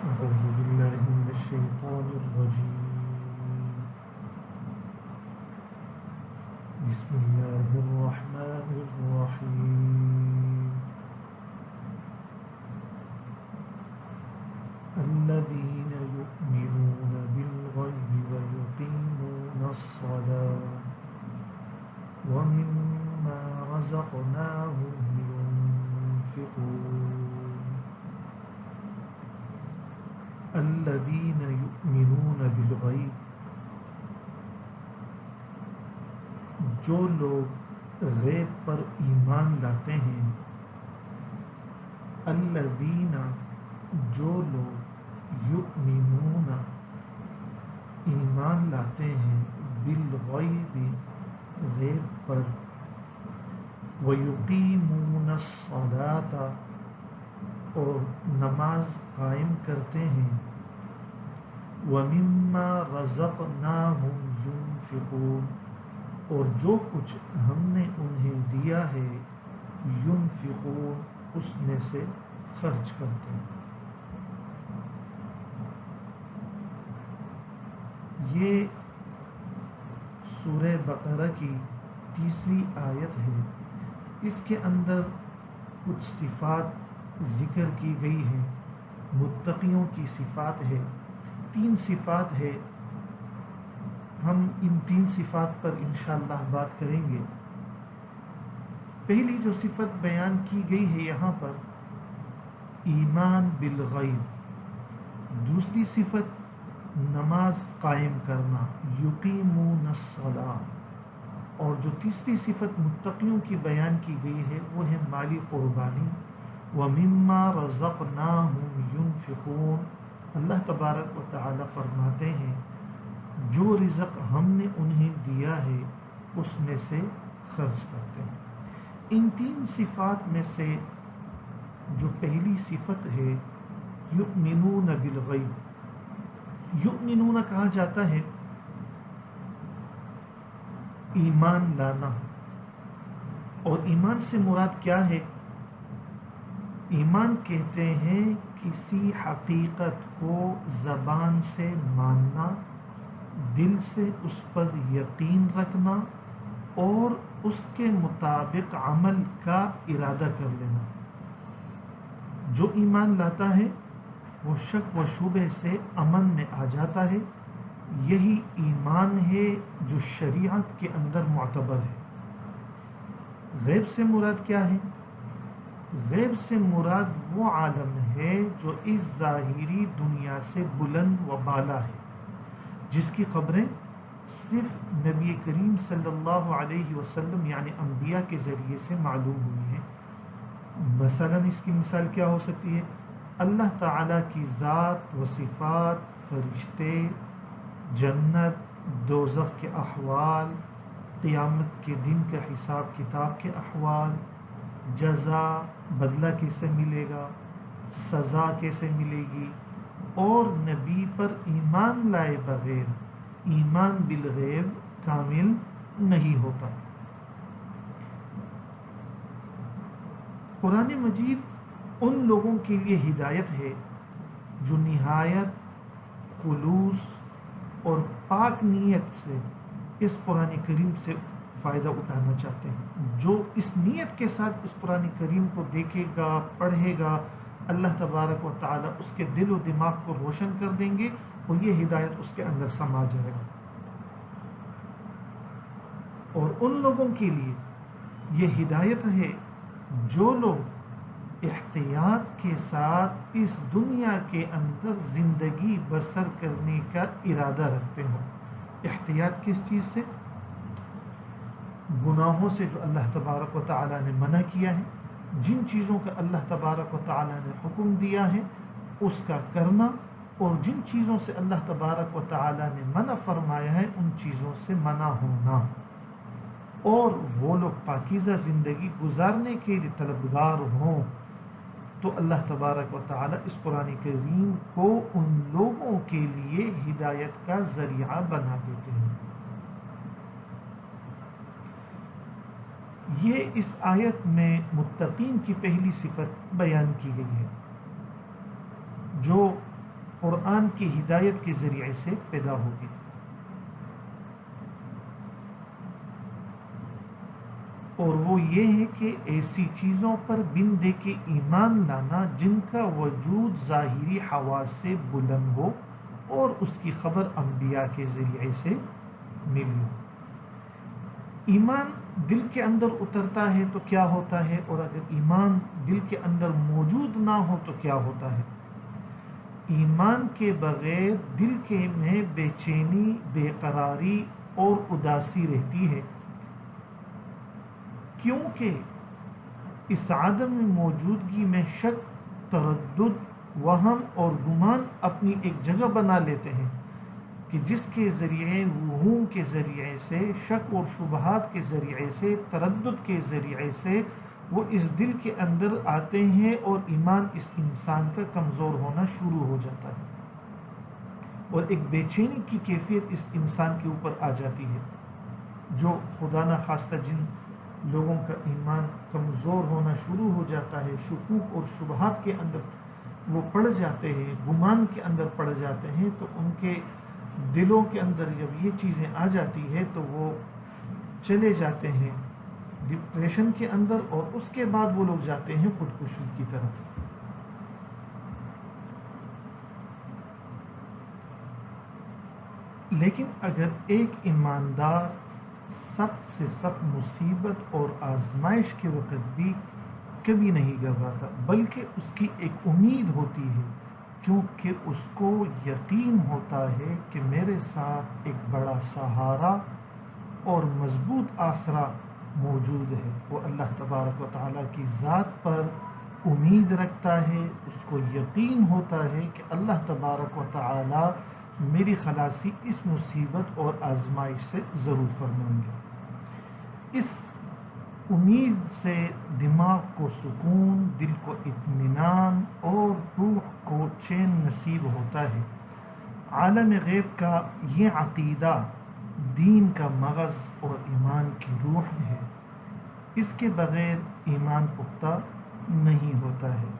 أعوذ بالله من الشيطان الرجيم. بسم الله الرحمن الرحيم. الذين يؤمنون بالغيب ويقيمون الصلاة ومما رزقناهم ينفقون. الذين يؤمنون بالغیب، جو لوگ غیب پر ایمان لاتے ہیں. الذین، جو لوگ یؤمنون ایمان لاتے ہیں، بالغیب غیب پر، ویقیمون الصلاۃ اور نماز قائم کرتے ہیں، وَمِمَّا رَزَقْنَاهُمْ يُنْفِقُونَ اور جو کچھ ہم نے انہیں دیا ہے، يُنْفِقُونَ اس میں سے خرچ کرتے ہیں. یہ سورہ بقرہ کی تیسری آیت ہے. اس کے اندر کچھ صفات ذکر کی گئی ہیں. متقیوں کی صفات ہے. 3 صفات ہے. ہم ان 3 صفات پر انشاءاللہ بات کریں گے. پہلی جو صفت بیان کی گئی ہے یہاں پر، ایمان بالغیب. دوسری صفت نماز قائم کرنا، یقیمون الصلاۃ. اور جو تیسری صفت متقیوں کی بیان کی گئی ہے وہ ہے مالی قربانی. وَمِمَّا رَزَقْنَاهُمْ يُنْفِقُونَ. اللہ تبارک و تعالی فرماتے ہیں جو رزق ہم نے انہیں دیا ہے اس میں سے خرچ کرتے ہیں. ان 3 صفات میں سے جو پہلی صفت ہے یؤمنون بالغیب. یؤمنون کہا جاتا ہے ایمان لانا. اور ایمان سے مراد کیا ہے؟ ایمان کہتے ہیں کسی حقیقت کو زبان سے ماننا، دل سے اس پر یقین رکھنا اور اس کے مطابق عمل کا ارادہ کر لینا. جو ایمان لاتا ہے وہ شک و شبہ سے امن میں آ جاتا ہے. یہی ایمان ہے جو شریعت کے اندر معتبر ہے. غیب سے مراد کیا ہے؟ غیب سے مراد وہ عالم ہے جو اس ظاہری دنیا سے بلند و بالا ہے، جس کی خبریں صرف نبی کریم صلی اللہ علیہ وسلم یعنی انبیاء کے ذریعے سے معلوم ہوئی ہیں. مثلا اس کی مثال کیا ہو سکتی ہے؟ اللہ تعالیٰ کی ذات و صفات، فرشتے، جنت، دوزخ کے احوال، قیامت کے دن کا حساب کتاب کے احوال، جزا بدلہ کیسے ملے گا، سزا کیسے ملے گی. اور نبی پر ایمان لائے بغیر ایمان بالغیب کامل نہیں ہوتا. قرآن مجید ان لوگوں کے لیے ہدایت ہے جو نہایت خلوص اور پاک نیت سے اس قرآن کریم سے فائدہ اٹھانا چاہتے ہیں. جو اس نیت کے ساتھ اس قرآن کریم کو دیکھے گا، پڑھے گا، اللہ تبارک و تعالی اس کے دل و دماغ کو روشن کر دیں گے اور یہ ہدایت اس کے اندر سما جائے گا. اور ان لوگوں کے لیے یہ ہدایت ہے جو لوگ احتیاط کے ساتھ اس دنیا کے اندر زندگی بسر کرنے کا ارادہ رکھتے ہوں. احتیاط کس چیز سے؟ گناہوں سے جو اللہ تبارک و تعالی نے منع کیا ہے. جن چیزوں کا اللہ تبارک و تعالی نے حکم دیا ہے اس کا کرنا، اور جن چیزوں سے اللہ تبارک و تعالی نے منع فرمایا ہے ان چیزوں سے منع ہونا. اور وہ لوگ پاکیزہ زندگی گزارنے کے لیے طلبگار ہوں تو اللہ تبارک و تعالی اس قرآن کریم کو ان لوگوں کے لیے ہدایت کا ذریعہ بنا دیتے ہیں. یہ اس آیت میں متقین کی پہلی صفت بیان کی گئی ہے جو قرآن کی ہدایت کے ذریعے سے پیدا ہوگی۔ اور وہ یہ ہے کہ ایسی چیزوں پر بن دے کے ایمان لانا جن کا وجود ظاہری حواس سے بلند ہو اور اس کی خبر انبیاء کے ذریعے سے ملی ہو۔ ایمان دل کے اندر اترتا ہے تو کیا ہوتا ہے، اور اگر ایمان دل کے اندر موجود نہ ہو تو کیا ہوتا ہے؟ ایمان کے بغیر دل کے میں بے چینی، بے قراری اور اداسی رہتی ہے، کیونکہ اس عدم موجودگی میں شک، تردد، وہم اور گمان اپنی ایک جگہ بنا لیتے ہیں کہ جس کے ذریعے، وہوم کے ذریعے سے، شک اور شبہات کے ذریعے سے، تردد کے ذریعے سے وہ اس دل کے اندر آتے ہیں اور ایمان اس انسان کا کمزور ہونا شروع ہو جاتا ہے، اور ایک بے چینی کی کیفیت اس انسان کے اوپر آ جاتی ہے۔ جو خدا نخواستہ جن لوگوں کا ایمان کمزور ہونا شروع ہو جاتا ہے، شکوک اور شبہات کے اندر وہ پڑ جاتے ہیں، گمان کے اندر پڑ جاتے ہیں، تو ان کے دلوں کے اندر جب یہ چیزیں آ جاتی ہے تو وہ چلے جاتے ہیں ڈپریشن کے اندر، اور اس کے بعد وہ لوگ جاتے ہیں خودکشی کی طرف۔ لیکن اگر ایک ایماندار سخت سے سخت مصیبت اور آزمائش کے وقت بھی کبھی نہیں گھبراتا، بلکہ اس کی ایک امید ہوتی ہے، کیونکہ اس کو یقین ہوتا ہے کہ میرے ساتھ ایک بڑا سہارا اور مضبوط آسرا موجود ہے، وہ اللہ تبارک و تعالیٰ کی ذات پر امید رکھتا ہے، اس کو یقین ہوتا ہے کہ اللہ تبارک و تعالیٰ میری خلاصی اس مصیبت اور آزمائش سے ضرور فرمائیں گے۔ اس امید سے دماغ کو سکون، دل کو اطمینان اور روح کو چین نصیب ہوتا ہے۔ عالم غیب کا یہ عقیدہ دین کا مغز اور ایمان کی روح ہے، اس کے بغیر ایمان پختہ نہیں ہوتا ہے۔